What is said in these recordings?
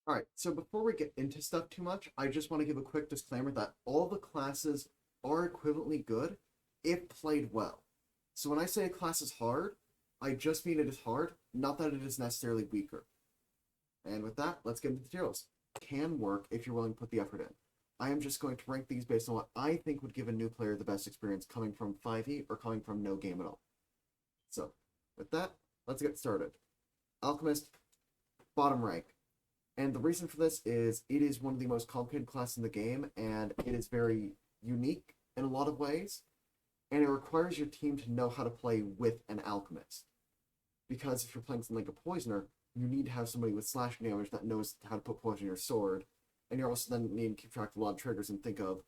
Alright, so before we get into stuff too much, I just want to give a quick disclaimer that all the classes are equivalently good if played well. So when I say a class is hard, I just mean it is hard, not that it is necessarily weaker. And with that, let's get into the tutorials. Can work if you're willing to put the effort in. I am just going to rank these based on what I think would give a new player the best experience coming from 5e or coming from no game at all. So, with that, let's get started. Alchemist, bottom rank. And the reason for this is it is one of the most complicated classes in the game, and it is very unique in a lot of ways, and it requires your team to know how to play with an alchemist. Because if you're playing something like a poisoner, you need to have somebody with slashing damage that knows how to put poison in your sword, and you're also then needing to keep track of a lot of triggers and think of,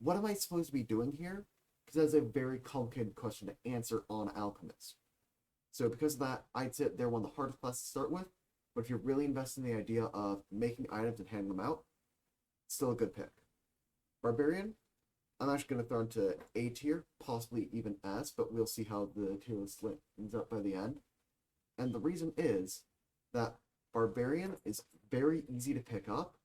what am I supposed to be doing here? Because that's a very complicated question to answer on Alchemist. So because of that, I'd say they're one of the hardest classes to start with, but if you're really invested in the idea of making items and handing them out, still a good pick. Barbarian, I'm actually going to throw into A tier, possibly even S, but we'll see how the tier list ends up by the end. And the reason is that Barbarian is very easy to pick up,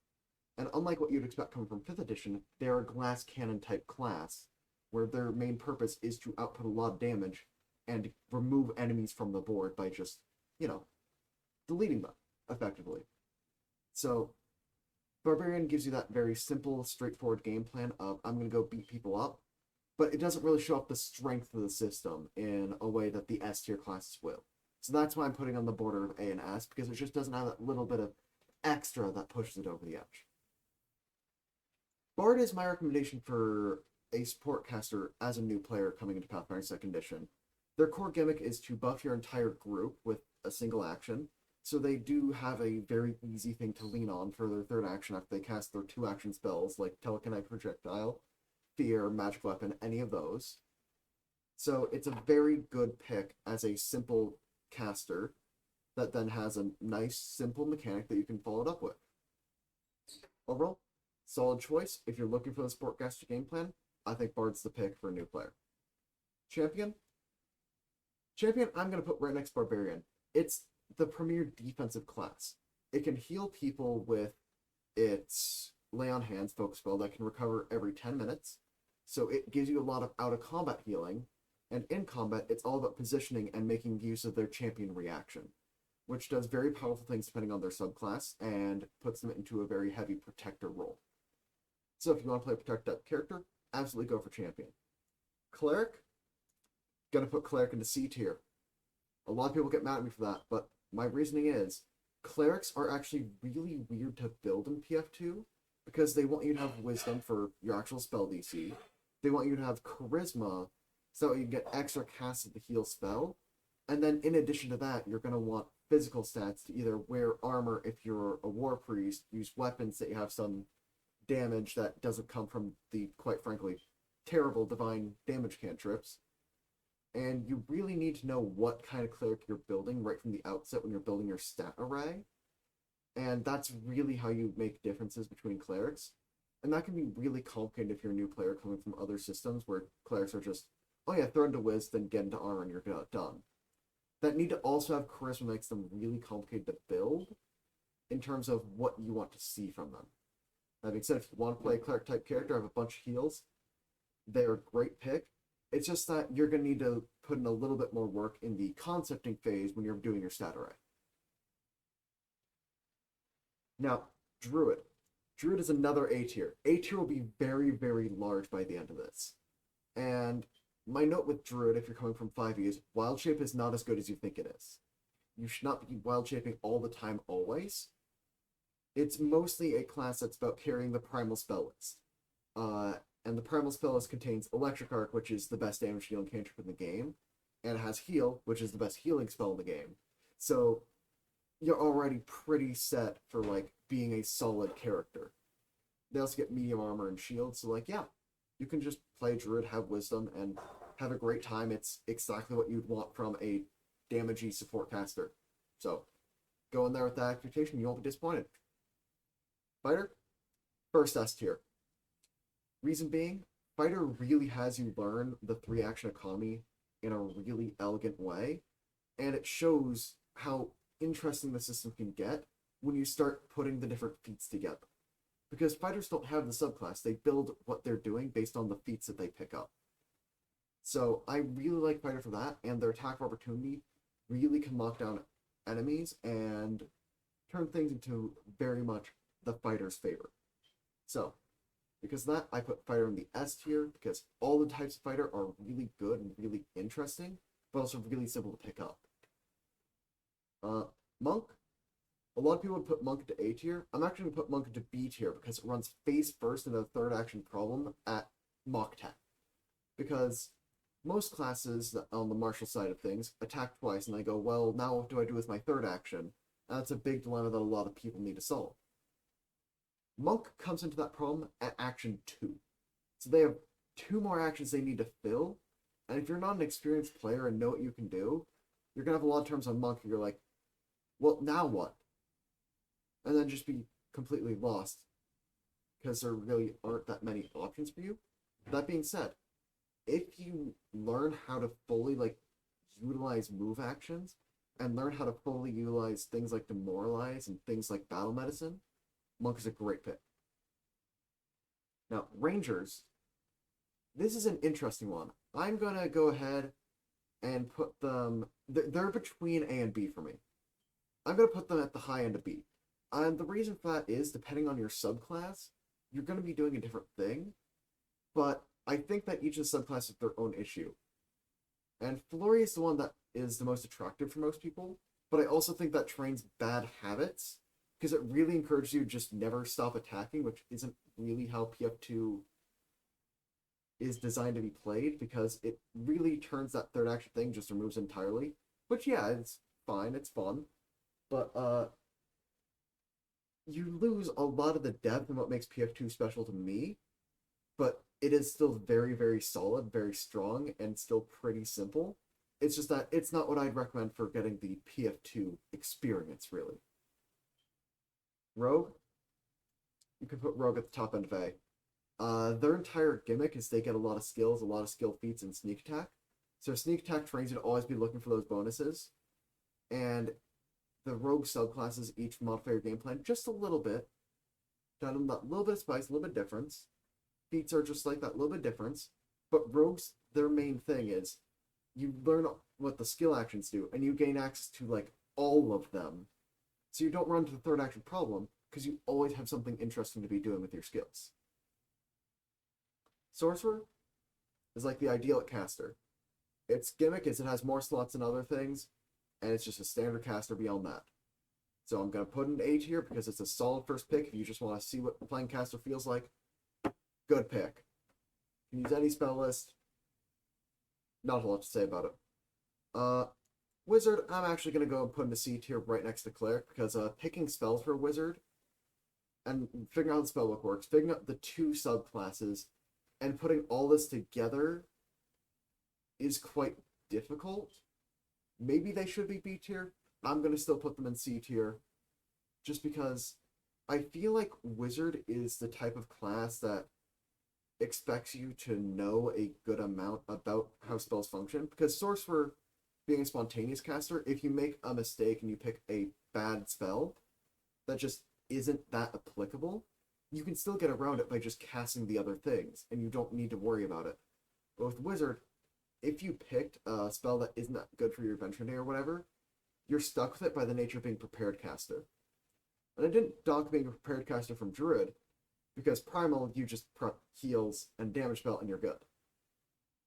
and unlike what you'd expect coming from 5th edition, they're a glass cannon type class, where their main purpose is to output a lot of damage and remove enemies from the board by just, deleting them, effectively. So, Barbarian gives you that very simple, straightforward game plan of, I'm going to go beat people up, but it doesn't really show up the strength of the system in a way that the S tier classes will. So that's why I'm putting on the border of A and S, because it just doesn't have that little bit of extra that pushes it over the edge. Bard is my recommendation for a support caster as a new player coming into Pathfinder 2nd Edition. Their core gimmick is to buff your entire group with a single action, so they do have a very easy thing to lean on for their third action after they cast their 2-action spells like Telekinetic Projectile, Fear, Magic Weapon, any of those. So it's a very good pick as a simple caster that then has a nice, simple mechanic that you can follow it up with. Overall, solid choice. If you're looking for the Sportcaster game plan, I think Bard's the pick for a new player. Champion, I'm going to put right next to Barbarian. It's the premier defensive class. It can heal people with its Lay on Hands focus spell that can recover every 10 minutes. So it gives you a lot of out-of-combat healing, and in combat, it's all about positioning and making use of their champion reaction, which does very powerful things depending on their subclass, and puts them into a very heavy protector role. So if you want to play a protect that character, absolutely go for champion. Cleric, gonna put Cleric into C tier. A lot of people get mad at me for that, but my reasoning is, clerics are actually really weird to build in PF2, because they want you to have wisdom for your actual spell DC. They want you to have charisma, so you can get extra casts of the heal spell. And then in addition to that, you're going to want physical stats to either wear armor if you're a war priest, use weapons that you have some damage that doesn't come from the, quite frankly, terrible divine damage cantrips. And you really need to know what kind of cleric you're building right from the outset when you're building your stat array. And that's really how you make differences between clerics. And that can be really complicated if you're a new player coming from other systems where clerics are just, oh yeah, throw into Wiz, then get into armor and you're done. That need to also have charisma makes them really complicated to build in terms of what you want to see from them. That being said, if you want to play a cleric type character, have a bunch of heals, they're a great pick. It's just that you're going to need to put in a little bit more work in the concepting phase when you're doing your stat array. Now, Druid. Druid is another A tier. A tier will be very, very large by the end of this. And my note with Druid, if you're coming from 5e, is Wild Shape is not as good as you think it is. You should not be Wild Shaping all the time, always. It's mostly a class that's about carrying the Primal Spell list. And the Primal Spell list contains Electric Arc, which is the best damage dealing cantrip in the game, and it has Heal, which is the best healing spell in the game. So you're already pretty set for, being a solid character. They also get medium armor and shield, so, yeah, you can just play Druid, have wisdom, and have a great time. It's exactly what you'd want from a damagey support caster. So, go in there with that expectation, you won't be disappointed. Fighter, first S tier. Reason being, Fighter really has you learn the 3-action economy in a really elegant way, and it shows how interesting the system can get when you start putting the different feats together. Because fighters don't have the subclass, they build what they're doing based on the feats that they pick up. So I really like Fighter for that, and their attack of opportunity really can lock down enemies and turn things into very much the fighter's favor. So, because of that, I put Fighter in the S tier, because all the types of fighter are really good and really interesting, but also really simple to pick up. Monk. A lot of people would put Monk into A tier. I'm actually going to put Monk into B tier because it runs face first into the third action problem at Mach 10. Because most classes on the martial side of things attack twice, and I go, well, now what do I do with my third action? And that's a big dilemma that a lot of people need to solve. Monk comes into that problem at action 2. So they have 2 more actions they need to fill, and if you're not an experienced player and know what you can do, you're going to have a lot of turns on Monk and you're like, well, now what? And then just be completely lost because there really aren't that many options for you. That being said, if you learn how to fully utilize move actions and learn how to fully utilize things like demoralize and things like battle medicine, Monk is a great pick. Now, Rangers, this is an interesting one. I'm gonna go ahead and put them, they're between A and B for me. I'm gonna put them at the high end of B. And the reason for that is, depending on your subclass, you're going to be doing a different thing. But I think that each of the subclasses have their own issue. And Flurry is the one that is the most attractive for most people. But I also think that trains bad habits, because it really encourages you to just never stop attacking, which isn't really how PF2 is designed to be played, because it really turns that third action thing, just removes entirely. Which, yeah, it's fine, it's fun. But, you lose a lot of the depth in what makes PF2 special to me, but it is still very, very solid, very strong, and still pretty simple. It's just that it's not what I'd recommend for getting the PF2 experience, really. Rogue? You can put Rogue at the top end of A. Their entire gimmick is they get a lot of skills, a lot of skill feats, and sneak attack. So sneak attack trains you to always be looking for those bonuses, and the rogue subclasses each modify your game plan just a little bit. Down them that little bit of spice, a little bit difference. Feats are just like that little bit difference. But rogues, their main thing is you learn what the skill actions do, and you gain access to all of them. So you don't run into the third action problem, because you always have something interesting to be doing with your skills. Sorcerer is like the ideal caster. Its gimmick is it has more slots than other things, and it's just a standard caster beyond that. So I'm going to put an A tier because it's a solid first pick. If you just want to see what playing caster feels like, good pick. You can use any spell list. Not a lot to say about it. Wizard, I'm actually going to go and put in a C tier right next to Cleric, because picking spells for a wizard and figuring out how the spellbook works, figuring out the 2 subclasses, and putting all this together is quite difficult. Maybe they should be B tier. I'm going to still put them in C tier, just because I feel like Wizard is the type of class that expects you to know a good amount about how spells function. Because Sorcerer, being a spontaneous caster, if you make a mistake and you pick a bad spell that just isn't that applicable, you can still get around it by just casting the other things, and you don't need to worry about it. But with Wizard, if you picked a spell that isn't that good for your adventure day or whatever, you're stuck with it by the nature of being prepared caster. And I didn't dock being a prepared caster from Druid, because Primal, you just prep heals and damage spell and you're good.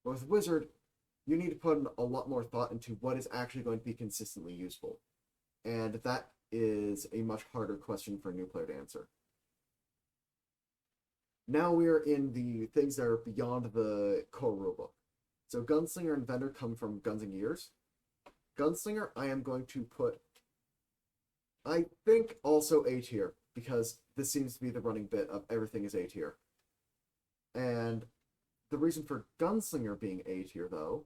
But with Wizard, you need to put in a lot more thought into what is actually going to be consistently useful. And that is a much harder question for a new player to answer. Now we are in the things that are beyond the core rulebook. So Gunslinger and Vendor come from Guns and Gears. Gunslinger, I am going to put, I think, also A tier, because this seems to be the running bit of everything is A tier. And the reason for Gunslinger being A tier, though,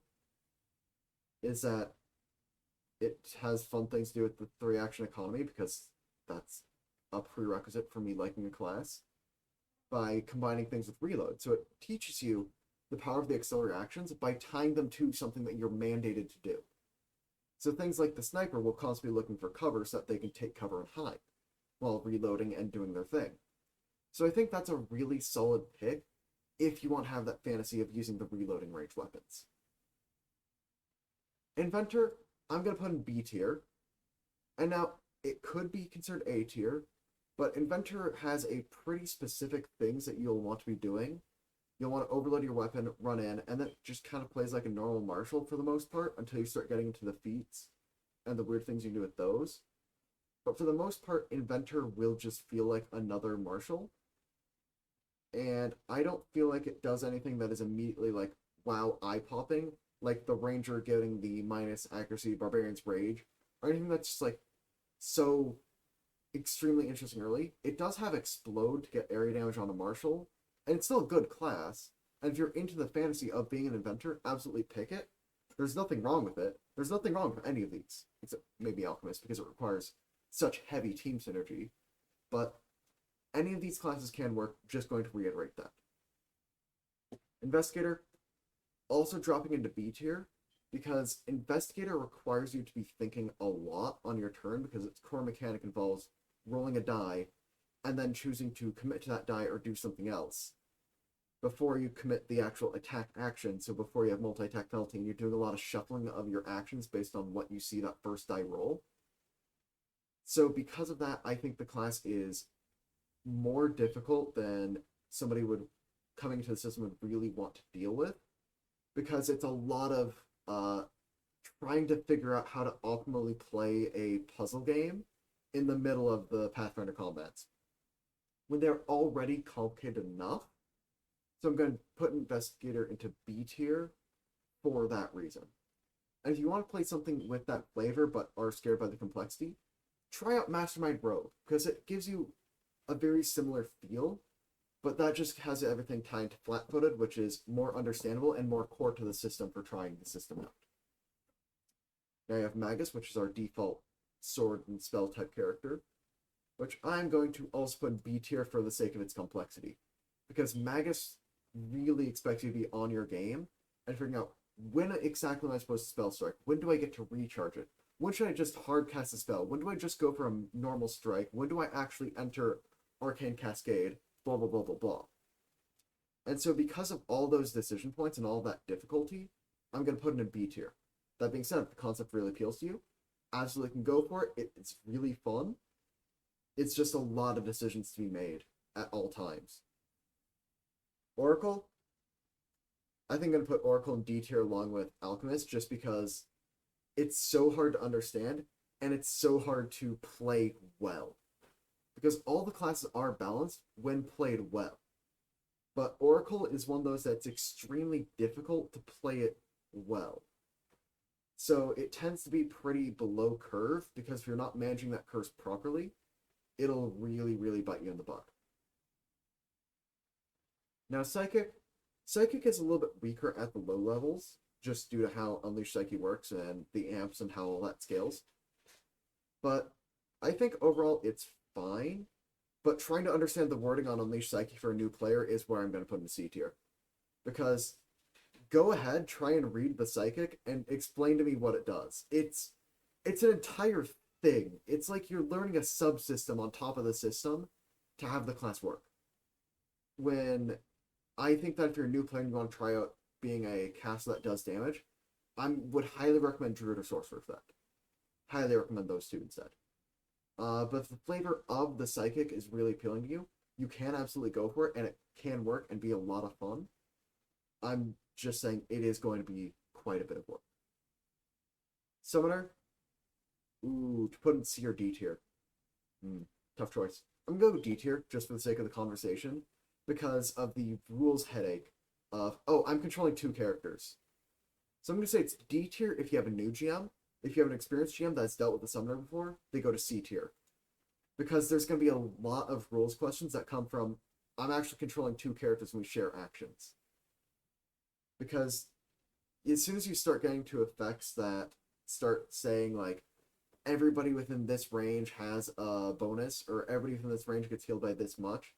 is that it has fun things to do with the 3-action economy, because that's a prerequisite for me liking a class, by combining things with reload. So it teaches you the power of the auxiliary actions by tying them to something that you're mandated to do. So things like the sniper will constantly be looking for cover so that they can take cover and hide. while reloading and doing their thing. So I think that's a really solid pick if you want to have that fantasy of using the reloading range weapons. Inventor, I'm going to put in B tier. And now, it could be considered A tier, but Inventor has a pretty specific things that you'll want to be doing. You'll want to overload your weapon, run in, and then it just kind of plays like a normal martial for the most part until you start getting into the feats and the weird things you can do with those. But for the most part, Inventor will just feel like another martial. And I don't feel like it does anything that is immediately like, wow, eye-popping, like the Ranger getting the minus accuracy Barbarian's Rage, or anything that's just like so extremely interesting early. It does have Explode to get area damage on a Marshal, and it's still a good class. And if you're into the fantasy of being an Inventor, absolutely pick it. There's nothing wrong with it. There's nothing wrong with any of these, except maybe Alchemist, because it requires such heavy team synergy. But any of these classes can work, just going to reiterate that. Investigator, also dropping into B tier, because Investigator requires you to be thinking a lot on your turn because its core mechanic involves rolling a die and then choosing to commit to that die or do something else before you commit the actual attack action. So before you have multi-attack penalty, and you're doing a lot of shuffling of your actions based on what you see that first die roll. So because of that, I think the class is more difficult than somebody would coming into the system would really want to deal with, because it's a lot of trying to figure out how to optimally play a puzzle game in the middle of the Pathfinder combats when they're already complicated enough. So I'm going to put Investigator into B tier for that reason. And if you want to play something with that flavor but are scared by the complexity, try out Mastermind Rogue, because it gives you a very similar feel, but that just has everything tied to flat-footed, which is more understandable and more core to the system for trying the system out. Now you have Magus, which is our default sword and spell type character, which I'm going to also put in B tier for the sake of its complexity, because Magus really expects you to be on your game and figuring out when exactly am I supposed to spell strike, when do I get to recharge it, when should I just hard cast a spell, when do I just go for a normal strike, when do I actually enter Arcane Cascade, blah blah blah blah blah. And so because of all those decision points and all that difficulty, I'm going to put it in B tier. That being said, if the concept really appeals to you, absolutely can go for it. It's really fun. It's just a lot of decisions to be made at all times. Oracle, I think I'm going to put Oracle in D tier along with Alchemist, just because it's so hard to understand and it's so hard to play well. Because all the classes are balanced when played well. But Oracle is one of those that's extremely difficult to play it well. So it tends to be pretty below curve, because if you're not managing that curve properly, it'll really, really bite you in the butt. Now Psychic is a little bit weaker at the low levels, just due to how Unleashed Psyche works and the amps and how all that scales. But I think overall it's fine, but trying to understand the wording on Unleashed Psyche for a new player is where I'm going to put in C tier. Because go ahead, try and read the Psychic and explain to me what it does. It's an entire thing. It's like you're learning a subsystem on top of the system to have the class work. When I think that if you're a new player and you want to try out being a caster that does damage, I would highly recommend Druid or Sorcerer for that. Highly recommend those two instead. But if the flavor of the Psychic is really appealing to you, you can absolutely go for it, and it can work and be a lot of fun. I'm just saying it is going to be quite a bit of work. Summoner, to put in C or D tier. Tough choice. I'm going to go D tier just for the sake of the conversation, because of the rules headache of, I'm controlling two characters. So I'm going to say it's D tier if you have a new GM. If you have an experienced GM that's dealt with the summoner before, they go to C tier. Because there's going to be a lot of rules questions that come from, I'm actually controlling two characters and we share actions. Because as soon as you start getting to effects that start saying, like, everybody within this range has a bonus, or everybody within this range gets healed by this much,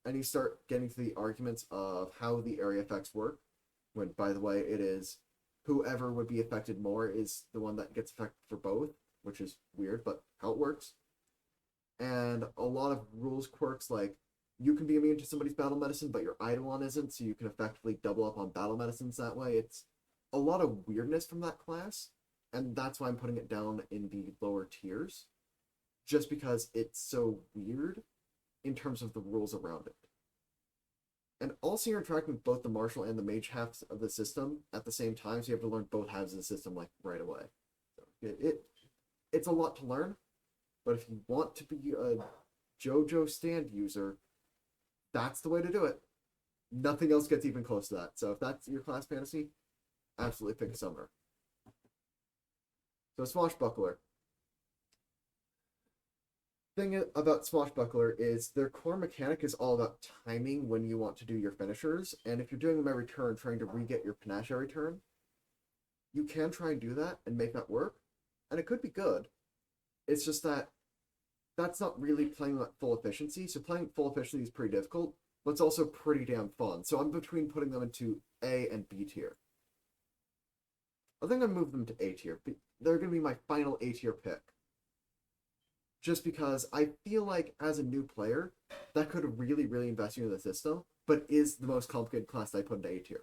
and you start getting to the arguments of how the area effects work, when, by the way, it is whoever would be affected more is the one that gets affected for both, which is weird, but how it works. and a lot of rules quirks like you can be immune to somebody's battle medicine, but your Eidolon isn't, so you can effectively double up on battle medicines that way. It's a lot of weirdness from that class, and that's why I'm putting it down in the lower tiers, just because it's so weird in terms of the rules around it. And also you're interacting with both the martial and the mage halves of the system at the same time, so you have to learn both halves of the system like right away. So it's a lot to learn, but if you want to be a JoJo stand user, that's the way to do it. Nothing else gets even close to that. So if that's your class fantasy, absolutely pick a summoner. So Swashbuckler. Thing about Swashbuckler is their core mechanic is all about timing when you want to do your finishers, and if you're doing them every turn, trying to re-get your panache every turn, you can try and do that and make that work, and it could be good. It's just that that's not really playing at full efficiency, so playing full efficiency is pretty difficult, but it's also pretty damn fun. So I'm between putting them into A and B tier. I think I'm gonna move them to A tier. They're gonna be my final A tier pick. Just because I feel like as a new player, that could really, really invest you in the system, but is the most complicated class that I put into A tier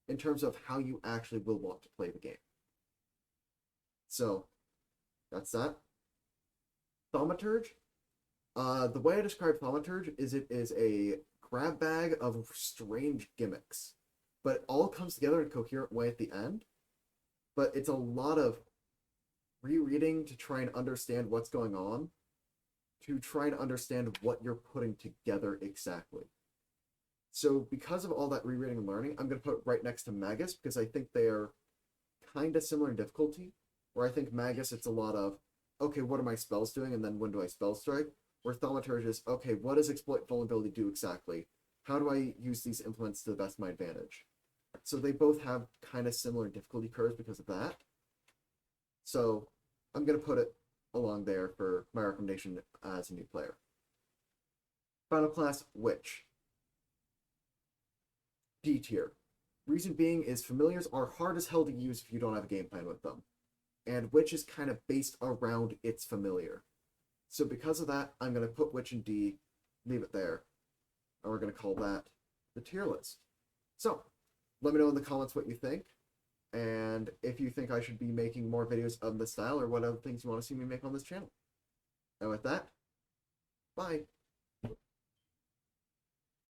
in terms of how you actually will want to play the game. So that's that. Thaumaturge. The way I describe Thaumaturge is it is a grab bag of strange gimmicks, but it all comes together in a coherent way at the end. But it's a lot of rereading to try and understand what's going on, to try and understand what you're putting together exactly. So because of all that rereading and learning, I'm going to put it right next to Magus because I think they are kind of similar in difficulty, where I think Magus, it's a lot of, okay, what are my spells doing, and then when do I spell strike? Where Thaumaturge is, okay, what does Exploit Vulnerability do exactly? How do I use these implements to the best of my advantage? So they both have kind of similar difficulty curves because of that. So I'm going to put it along there for my recommendation as a new player. Final class, Witch. D tier. Reason being is familiars are hard as hell to use if you don't have a game plan with them. And Witch is kind of based around its familiar. So because of that, I'm going to put Witch in D, leave it there. And we're going to call that the tier list. So, let me know in the comments what you think. And if you think I should be making more videos of this style or what other things you want to see me make on this channel. And with that, bye.